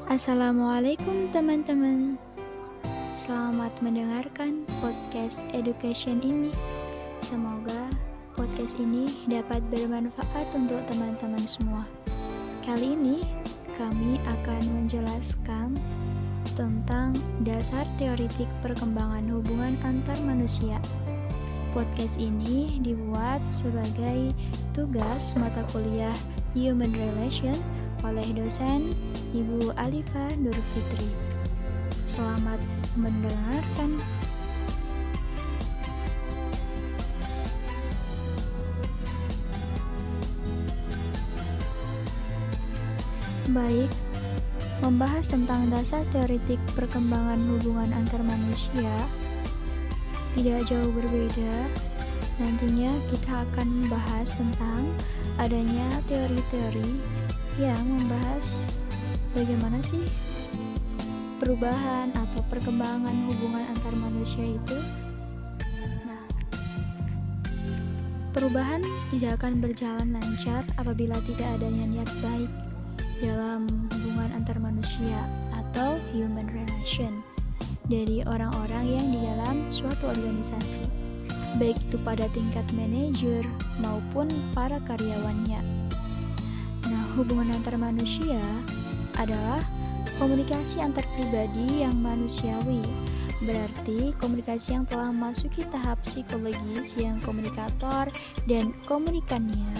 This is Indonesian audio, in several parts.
Assalamualaikum teman-teman. Selamat mendengarkan podcast education ini. Semoga podcast ini dapat bermanfaat untuk teman-teman semua. Kali ini kami akan menjelaskan tentang dasar teoritik perkembangan hubungan antar manusia. Podcast ini dibuat sebagai tugas mata kuliah Human Relation oleh dosen Ibu Alifa Nurfitri. Selamat mendengarkan. Baik, membahas tentang dasar teoritik perkembangan hubungan antar manusia tidak jauh berbeda. Nantinya kita akan membahas tentang adanya teori-teori yang membahas bagaimana sih perubahan atau perkembangan hubungan antar manusia itu. Nah, perubahan tidak akan berjalan lancar apabila tidak adanya niat baik dalam hubungan antar manusia atau human relation dari orang-orang yang di dalam suatu organisasi, baik itu pada tingkat manajer maupun para karyawannya. Nah, hubungan antar manusia adalah komunikasi antar pribadi yang manusiawi. Berarti komunikasi yang telah memasuki tahap psikologis yang komunikator dan komunikannya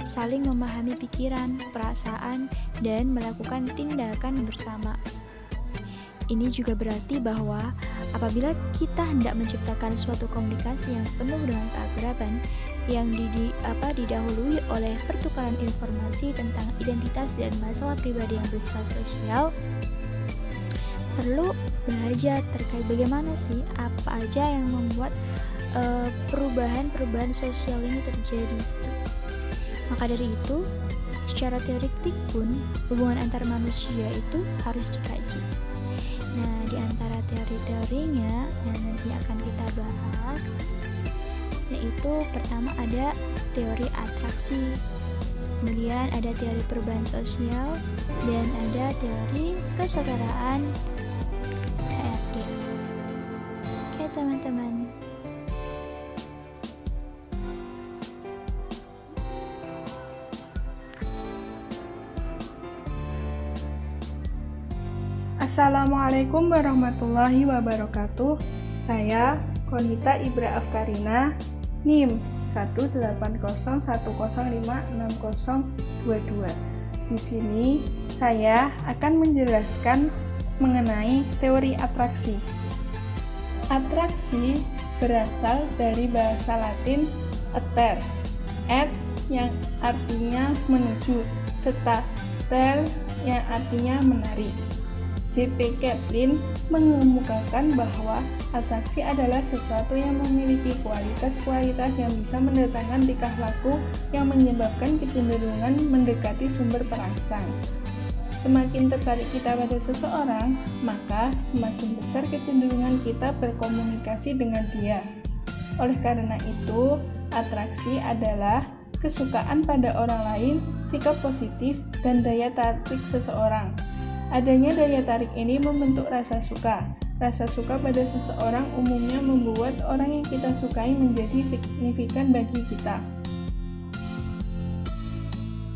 saling memahami pikiran, perasaan, dan melakukan tindakan bersama. Ini juga berarti bahwa apabila kita hendak menciptakan suatu komunikasi yang penuh dengan keakraban yang didahului oleh pertukaran informasi tentang identitas dan masalah pribadi yang bersifat sosial, perlu belajar terkait bagaimana sih apa aja yang membuat perubahan sosial ini terjadi. Maka dari itu, secara teoritik pun hubungan antar manusia itu harus dikaji. Nah, di antara teori-teorinya yang nanti akan kita bahas, yaitu pertama ada teori atraksi, kemudian ada teori perubahan sosial, dan ada teori kesetaraan HRD. Oke teman-teman. Assalamualaikum warahmatullahi wabarakatuh. Saya Konita Ibra Afkarina, NIM 18010560022. Di sini saya akan menjelaskan mengenai teori atraksi. Atraksi berasal dari bahasa Latin atter, yang artinya menuju, serta ter yang artinya menarik. J.P. Kaplan mengemukakan bahwa atraksi adalah sesuatu yang memiliki kualitas-kualitas yang bisa mendatangkan tingkah laku yang menyebabkan kecenderungan mendekati sumber perangsang. Semakin tertarik kita pada seseorang, maka semakin besar kecenderungan kita berkomunikasi dengan dia. Oleh karena itu, atraksi adalah kesukaan pada orang lain, sikap positif, dan daya tarik seseorang. Adanya daya tarik ini membentuk rasa suka. Rasa suka pada seseorang umumnya membuat orang yang kita sukai menjadi signifikan bagi kita.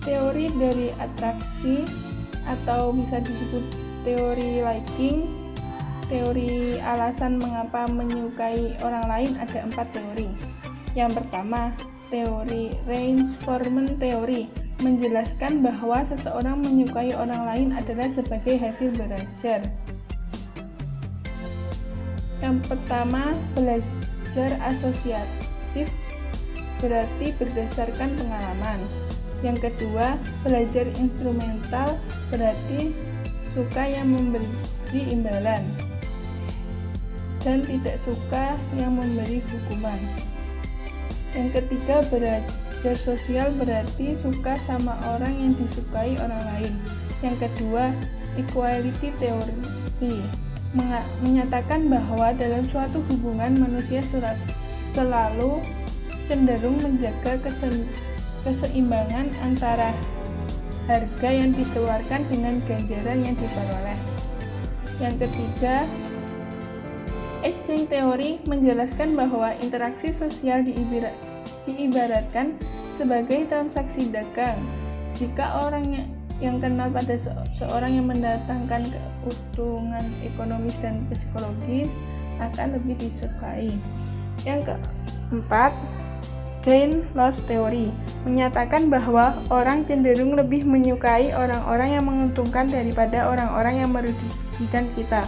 Teori dari atraksi atau bisa disebut teori liking, teori alasan mengapa menyukai orang lain ada 4 teori. Yang pertama, teori reinforcement theory menjelaskan bahwa seseorang menyukai orang lain adalah sebagai hasil belajar. Yang pertama, belajar asosiatif berarti berdasarkan pengalaman. Yang kedua, belajar instrumental berarti suka yang memberi imbalan dan tidak suka yang memberi hukuman. Yang ketiga, belajar sosial berarti suka sama orang yang disukai orang lain. Yang kedua, equality theory menyatakan bahwa dalam suatu hubungan manusia selalu cenderung menjaga keseimbangan antara harga yang dikeluarkan dengan ganjaran yang diperoleh. Yang ketiga, exchange theory menjelaskan bahwa interaksi sosial diibaratkan sebagai transaksi dagang. Jika orang yang kenal pada seorang yang mendatangkan keuntungan ekonomis dan psikologis akan lebih disukai. Yang keempat, gain loss theory menyatakan bahwa orang cenderung lebih menyukai orang-orang yang menguntungkan daripada orang-orang yang merugikan kita.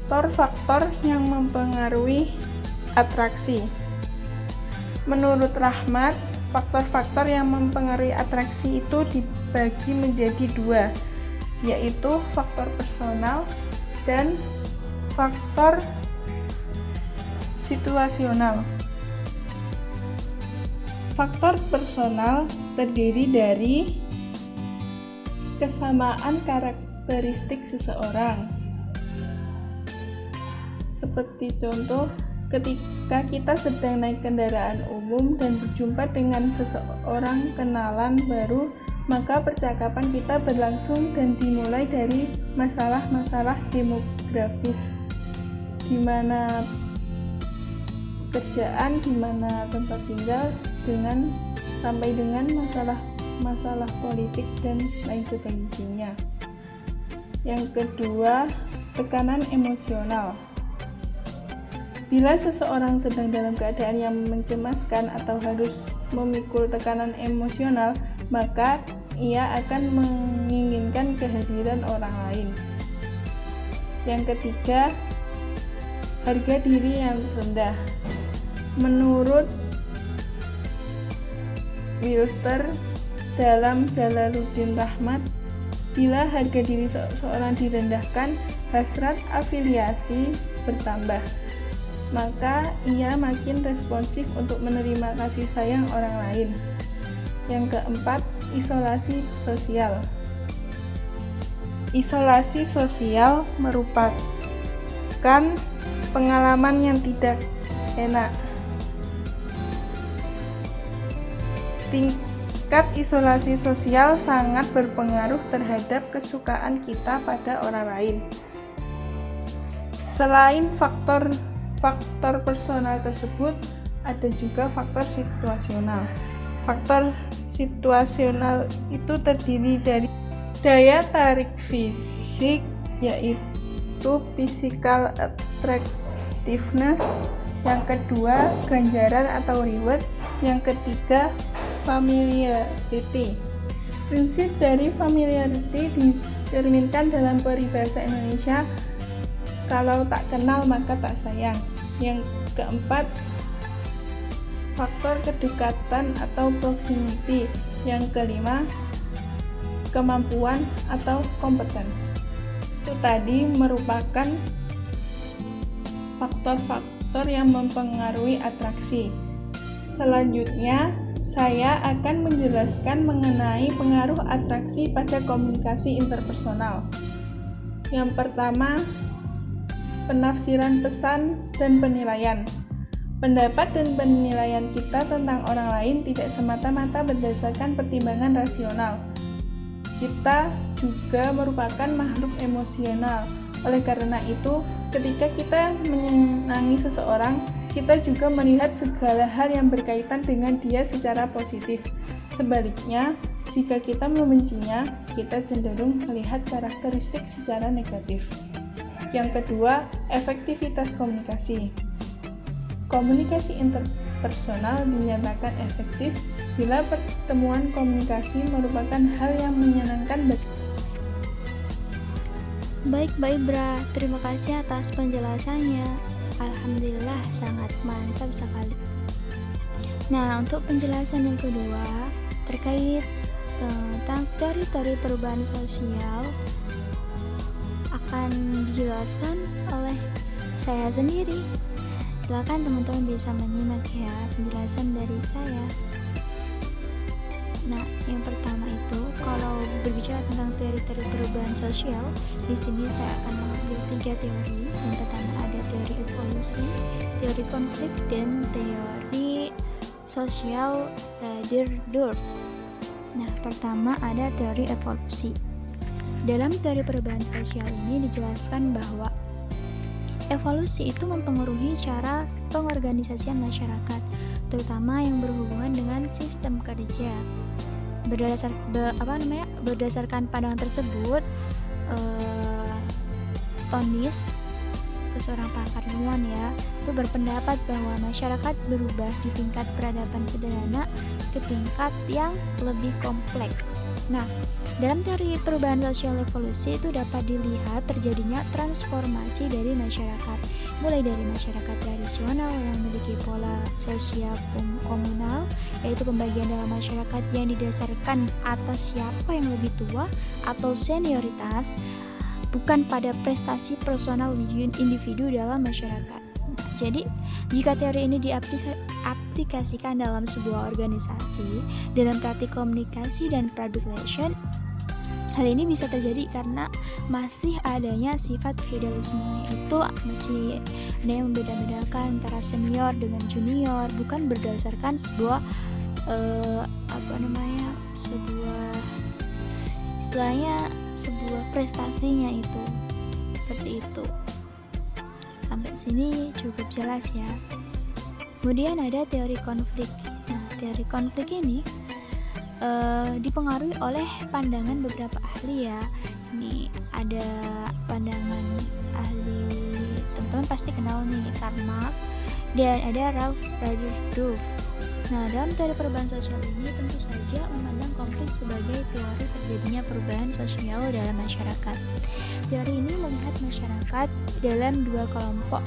Faktor-faktor yang mempengaruhi atraksi. Menurut Rahmat, faktor-faktor yang mempengaruhi atraksi itu dibagi menjadi dua, yaitu faktor personal dan faktor situasional. Faktor personal terdiri dari kesamaan karakteristik seseorang. Seperti contoh, ketika kita sedang naik kendaraan umum dan berjumpa dengan seseorang kenalan baru, maka percakapan kita berlangsung dan dimulai dari masalah-masalah demografis, di mana pekerjaan, di mana tempat tinggal, sampai dengan masalah politik dan lain sebagainya. Yang kedua, tekanan emosional. Bila seseorang sedang dalam keadaan yang mencemaskan atau harus memikul tekanan emosional, maka ia akan menginginkan kehadiran orang lain. Yang ketiga, harga diri yang rendah. Menurut Wilster dalam Jalaluddin Rahmat, bila harga diri seseorang direndahkan, hasrat afiliasi bertambah, maka ia makin responsif untuk menerima kasih sayang orang lain. Yang keempat, isolasi sosial. Isolasi sosial merupakan pengalaman yang tidak enak. Tingkat isolasi sosial sangat berpengaruh terhadap kesukaan kita pada orang lain. Selain faktor personal tersebut, ada juga faktor situasional. Faktor situasional itu terdiri dari daya tarik fisik, yaitu physical attractiveness. Yang kedua, ganjaran atau reward. Yang ketiga, familiarity. Prinsip dari familiarity dicerminkan dalam peribahasa Indonesia, kalau tak kenal maka tak sayang. Yang keempat, faktor kedekatan atau proximity. Yang kelima, kemampuan atau kompetensi. Itu tadi merupakan faktor-faktor yang mempengaruhi atraksi. Selanjutnya, saya akan menjelaskan mengenai pengaruh atraksi pada komunikasi interpersonal. Yang pertama, penafsiran pesan dan penilaian. Pendapat dan penilaian kita tentang orang lain tidak semata-mata berdasarkan pertimbangan rasional. Kita juga merupakan makhluk emosional. Oleh karena itu, ketika kita menyenangi seseorang, kita juga melihat segala hal yang berkaitan dengan dia secara positif. Sebaliknya, jika kita membencinya, kita cenderung melihat karakteristik secara negatif. Yang kedua, efektivitas komunikasi. Komunikasi interpersonal dinyatakan efektif bila pertemuan komunikasi merupakan hal yang menyenangkan bagi. Baik Mbak Ibra, terima kasih atas penjelasannya. Alhamdulillah, sangat mantap sekali. Nah, untuk penjelasan yang kedua terkait tentang teori-teori perubahan sosial akan dijelaskan oleh saya sendiri. Silakan teman-teman bisa menyimak ya penjelasan dari saya. Nah, yang pertama itu, kalau berbicara tentang teori-teori perubahan sosial, di sini saya akan mengambil 3 teori. Yang pertama ada teori evolusi, teori konflik, dan teori sosial Rader-Dorf. Nah, pertama ada teori evolusi. Dalam teori perubahan sosial ini dijelaskan bahwa evolusi itu mempengaruhi cara pengorganisasian masyarakat, terutama yang berhubungan dengan sistem kerja. Berdasarkan pandangan tersebut, Tonis, seorang pakar ilmuwan itu berpendapat bahwa masyarakat berubah di tingkat peradaban sederhana ke tingkat yang lebih kompleks. Nah, dalam teori perubahan sosial evolusi itu dapat dilihat terjadinya transformasi dari masyarakat, mulai dari masyarakat tradisional yang memiliki pola sosial komunal, yaitu pembagian dalam masyarakat yang didasarkan atas siapa yang lebih tua atau senioritas, bukan pada prestasi personal individu dalam masyarakat. Jadi, jika teori ini diaplikasikan dalam sebuah organisasi, dalam praktik komunikasi dan product relation, hal ini bisa terjadi karena masih adanya sifat feudalisme, yaitu masih ada yang membeda-bedakan antara senior dengan junior, bukan berdasarkan sebuah sebuah prestasinya itu. Seperti itu. Sampai sini cukup jelas ya. Kemudian ada teori konflik. Nah, teori konflik ini dipengaruhi oleh pandangan beberapa ahli ya. Ini ada pandangan ahli, teman-teman pasti kenal nih, Karl Marx, dan ada Ralph Nader-Dorf. Nah, dalam teori perubahan sosial ini tentu saja memandang konflik sebagai teori terjadinya perubahan sosial dalam masyarakat. Teori ini melihat masyarakat dalam dua kelompok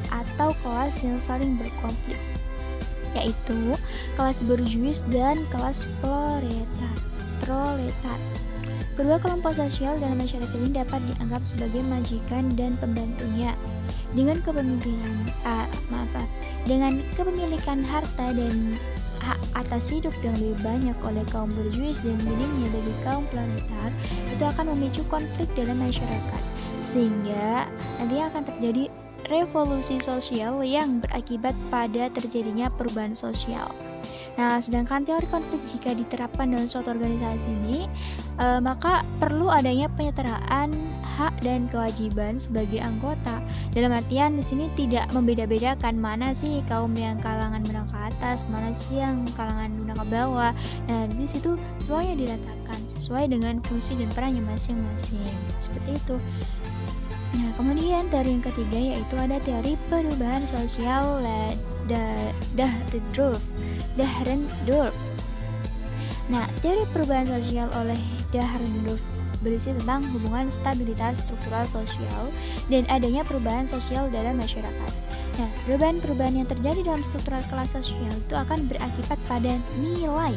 atau kelas yang saling berkonflik, yaitu kelas borjuis dan kelas proletar. Kedua kelompok sosial dalam masyarakat ini dapat dianggap sebagai majikan dan pembantunya. Dengan kepemilikan harta dan hak atas hidup yang lebih banyak oleh kaum borjuis dan minimnya bagi kaum proletar, itu akan memicu konflik dalam masyarakat, sehingga nantinya akan terjadi revolusi sosial yang berakibat pada terjadinya perubahan sosial. Nah, sedangkan teori konflik jika diterapkan dalam suatu organisasi ini, maka perlu adanya penyetaraan hak dan kewajiban sebagai anggota. Dalam artian di sini tidak membeda-bedakan mana sih kaum yang kalangan menengah ke atas, mana sih yang kalangan menengah ke bawah. Nah, di situ semuanya diratakan sesuai dengan fungsi dan perannya masing-masing. Seperti itu. Nah, kemudian teori yang ketiga yaitu ada teori perubahan sosial Dahrendorf. Nah, teori perubahan sosial oleh Dahrendorf berisi tentang hubungan stabilitas struktural sosial dan adanya perubahan sosial dalam masyarakat. Nah, perubahan-perubahan yang terjadi dalam struktural kelas sosial itu akan berakibat pada nilai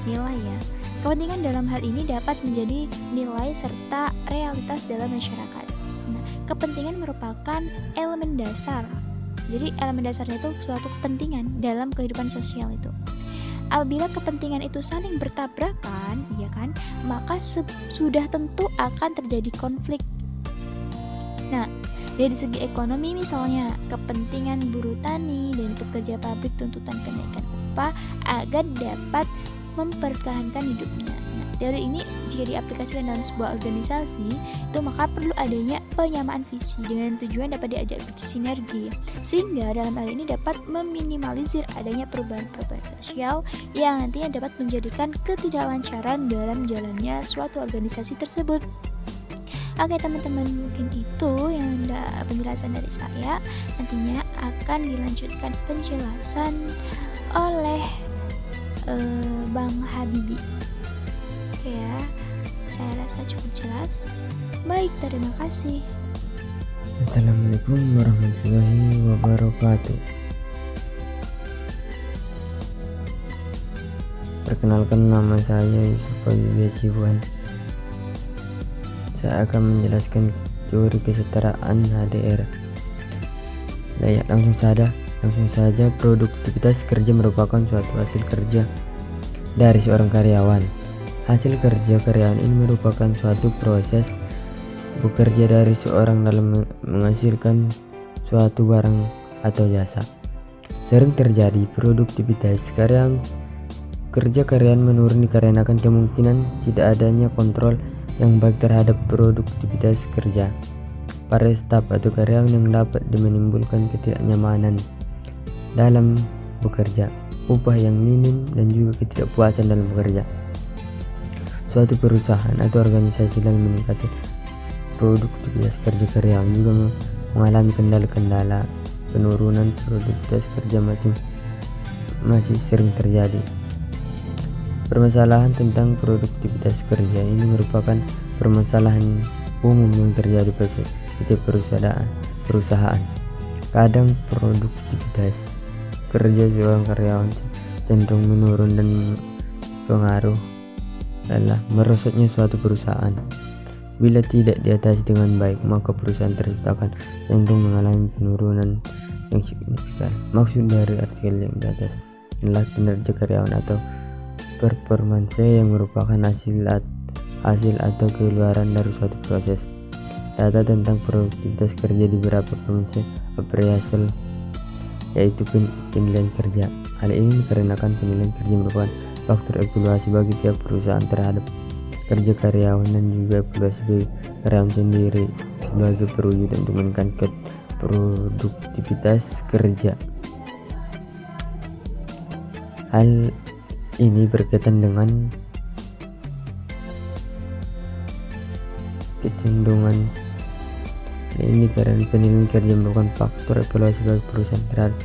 ya. Kepentingan dalam hal ini dapat menjadi nilai serta realitas dalam masyarakat. Nah, kepentingan merupakan elemen dasar. Jadi elemen dasarnya itu suatu kepentingan dalam kehidupan sosial itu. Apabila kepentingan itu saling bertabrakan, ya kan, maka sudah tentu akan terjadi konflik. Nah, dari segi ekonomi misalnya, kepentingan buruh tani dan pekerja pabrik tuntutan kenaikan upah agar dapat mempertahankan hidupnya. Nah, teori ini jika diaplikasikan dalam sebuah organisasi, itu maka perlu adanya penyamaan visi dengan tujuan dapat diajak bersinergi, sehingga dalam hal ini dapat meminimalisir adanya perubahan-perubahan sosial yang nantinya dapat menjadikan ketidaklancaran dalam jalannya suatu organisasi tersebut. Oke teman-teman, mungkin itu yang penjelasan dari saya. Nantinya akan dilanjutkan penjelasan oleh Bang Habibie. Oke ya, saya rasa cukup jelas. Baik, terima kasih. Assalamualaikum warahmatullahi wabarakatuh. Perkenalkan, nama saya Yusuf Habibie Sibuan. Saya akan menjelaskan teori kesetaraan HDR. Langsung saja, produktivitas kerja merupakan suatu hasil kerja dari seorang karyawan. Hasil kerja karyawan ini merupakan suatu proses bekerja dari seorang dalam menghasilkan suatu barang atau jasa. Sering terjadi produktivitas kerja karyawan menurun dikarenakan kemungkinan tidak adanya kontrol yang baik terhadap produktivitas kerja. Para staf atau karyawan yang dapat menimbulkan ketidaknyamanan dalam bekerja, upah yang minim, dan juga ketidakpuasan dalam bekerja. Suatu perusahaan atau organisasi dalam meningkatkan produktivitas kerja karyawan juga mengalami kendala-kendala. Penurunan produktivitas kerja masih sering terjadi. Permasalahan tentang produktivitas kerja ini merupakan permasalahan umum yang terjadi pada setiap perusahaan. Kadang produktivitas kerja seorang karyawan cenderung menurun dan pengaruh adalah merosotnya suatu perusahaan. Bila tidak diatasi dengan baik, maka perusahaan tersebut akan cenderung mengalami penurunan yang signifikan. Maksud dari artikel yang di atas adalah kinerja karyawan atau performance yang merupakan hasil atau keluaran dari suatu proses. Data tentang produktivitas kerja di beberapa provinsi appraisal, yaitu penilaian kerja. Hal ini dikarenakan penilaian kerja merupakan faktor evaluasi bagi pihak perusahaan terhadap kerja karyawan dan juga evaluasi bagi karyawan sendiri sebagai perwujudan untuk meningkatkan produktivitas kerja. Hal ini berkaitan dengan kecenderungan ini karena penilaian kerja merupakan faktor evaluasi bagi perusahaan terhadap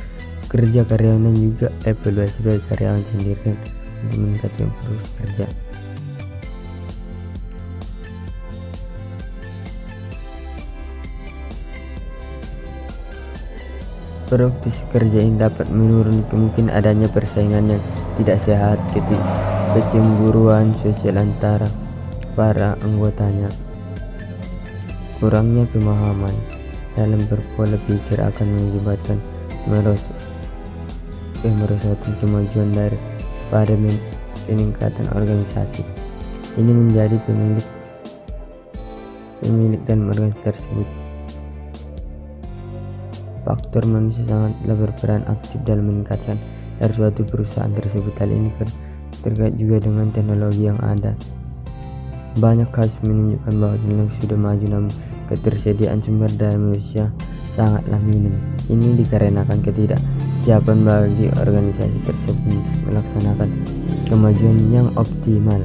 kerja karyawan dan juga evaluasi bagi karyawan sendiri untuk meningkatkan produktivitas kerja. Produktivitas kerja ini dapat menurun kemungkinan adanya persaingan yang tidak sehat, kecemburuan sosial antara para anggotanya, kurangnya pemahaman dalam berpola pikir akan mengakibatkan merosotan kemajuan daripada peningkatan organisasi. Ini menjadi pemilik dalam organisasi tersebut. Faktor manusia sangatlah berperan aktif dalam meningkatkan dari suatu perusahaan tersebut. Hal ini terkait juga dengan teknologi yang ada. Banyak kasus menunjukkan bahwa teknologi sudah maju namun ketersediaan sumber daya manusia sangatlah minim. Ini dikarenakan ketidaksiapan bagi organisasi tersebut melaksanakan kemajuan yang optimal.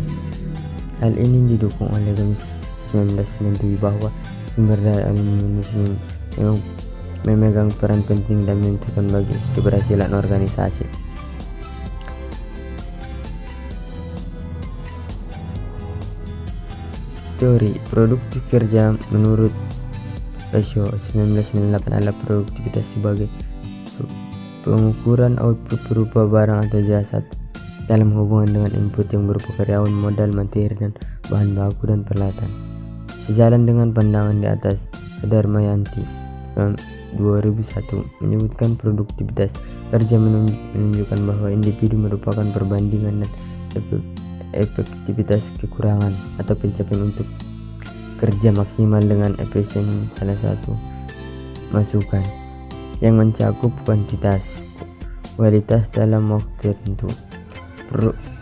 Hal ini didukung oleh Komisi 1997 bahwa sumber daya manusia memegang peran penting dan menentukan bagi keberhasilan organisasi. Teori produktif kerja menurut Basho 1998 adalah produktivitas sebagai pengukuran output berupa barang atau jasa dalam hubungan dengan input yang berupa karyawan, modal, materi, dan bahan baku dan peralatan. Sejalan dengan pandangan di atas, Darmayanti 2001 menyebutkan produktivitas kerja menunjukkan bahwa individu merupakan perbandingan dan efektivitas kekurangan atau pencapaian untuk kerja maksimal dengan efisien. Salah satu masukan yang mencakup kuantitas, kualitas dalam waktu tertentu.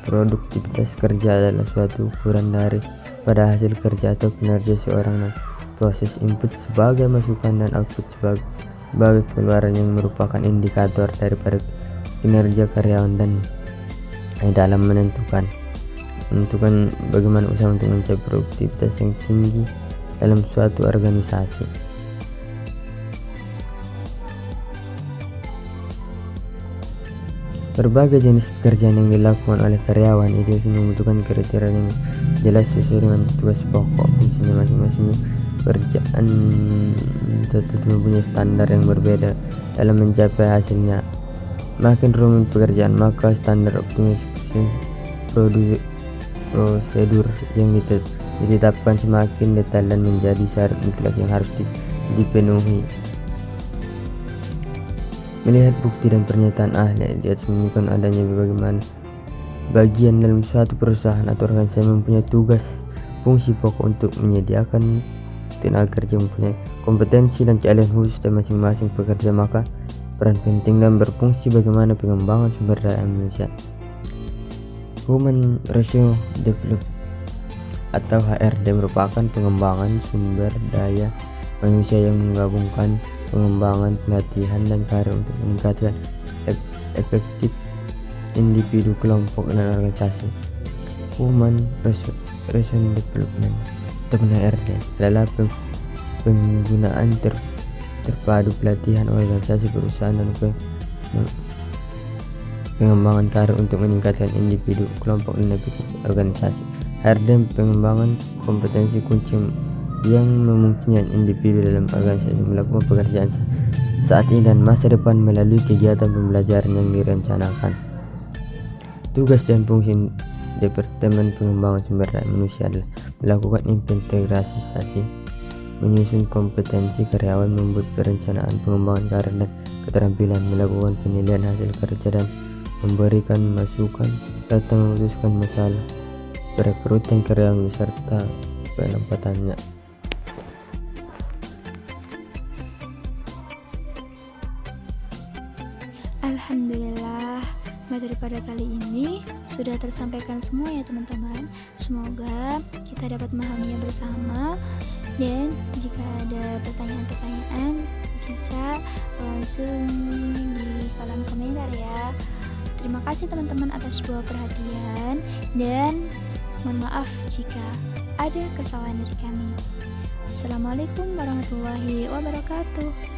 Produktivitas kerja adalah suatu ukuran dari pada hasil kerja atau kinerja seorang dan proses input sebagai masukan dan output sebagai keluaran yang merupakan indikator daripada kinerja karyawan dan dalam menentukan bagaimana usaha untuk mencapai produktivitas yang tinggi dalam suatu organisasi. Berbagai jenis pekerjaan yang dilakukan oleh karyawan ideal membutuhkan kriteria yang jelas sesuai dengan tugas pokok fungsinya masing-masing. Pekerjaan tentu mempunyai standar yang berbeda dalam mencapai hasilnya. Makin rumit pekerjaan, maka standar optimasi prosedur yang ditetapkan semakin detail dan menjadi syarat mutlak yang harus dipenuhi. Melihat bukti dan pernyataan ahli di atas menunjukkan adanya bagaimana bagian dalam suatu perusahaan atau organisasi mempunyai tugas fungsi pokok untuk menyediakan tenaga kerja mempunyai kompetensi dan keahlian khusus dan masing-masing pekerja, maka peran penting dan berfungsi bagaimana pengembangan sumber daya manusia. Human Resource Development atau HRD merupakan pengembangan sumber daya manusia yang menggabungkan pengembangan, pelatihan, dan karir untuk meningkatkan efektif individu, kelompok, dan organisasi. Human Resource Development atau HRD adalah penggunaan terpadu pelatihan organisasi, perusahaan, dan pengembangan karir untuk meningkatkan individu, kelompok, dan efektif organisasi. HRD pengembangan kompetensi kunci yang memungkinkan individu dalam organisasi melakukan pekerjaan saat ini dan masa depan melalui kegiatan pembelajaran yang direncanakan. Tugas dan fungsi Departemen Pengembangan Sumber Daya Manusia adalah melakukan integrasi, menyusun kompetensi karyawan, membuat perencanaan pengembangan karir dan keterampilan, melakukan penilaian hasil kerja, dan memberikan masukan serta memutuskan masalah perekrutan karyawan beserta penempatannya. Alhamdulillah, materi pada kali ini sudah tersampaikan semua ya teman-teman. Semoga kita dapat memahaminya bersama, dan jika ada pertanyaan-pertanyaan bisa langsung di kolom komentar ya. Terima kasih teman-teman atas sebuah perhatian, dan mohon maaf jika ada kesalahan dari kami. Assalamualaikum warahmatullahi wabarakatuh.